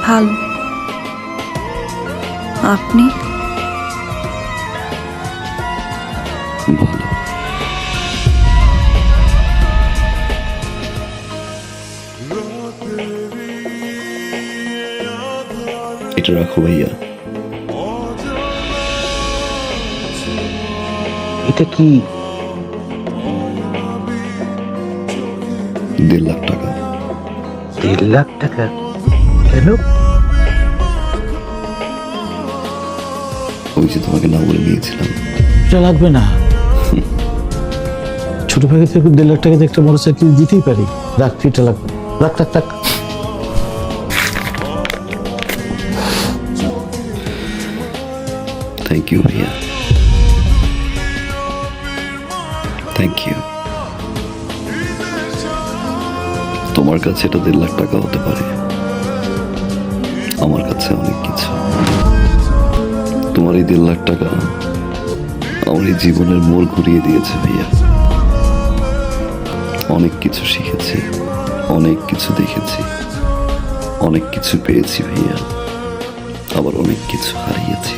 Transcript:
ভালো। আপনি? ভালো। এটা রাখো ভাইয়া। এটা কি? 1.5 লাখ টাকা। 1.5 লাখ টাকা? কেন? ওই যে তোমাকে না বলে দিয়েছিলাম। এটা লাগবে না। ছোট ভাই থেকে 1.5 লাখ টাকা দিয়ে একটা মোটরসাইকেল দিতেই পারি। রাখ, এটা লাগবে না। রাখ রাখ রাখ। থ্যাংক ইউ ভাইয়া, থ্যাংক ইউ। তোমার কাছে এটা 1.5 লাখ টাকা হতে পারে, আমার কাছে অনেক কিছু। তোমার এই 1.5 লাখ টাকা আমার এই জীবনের মোড় ঘুরিয়ে দিয়েছে ভাইয়া। অনেক কিছু শিখেছি, অনেক কিছু দেখেছি, অনেক কিছু পেয়েছি ভাইয়া, আবার অনেক কিছু হারিয়েছি।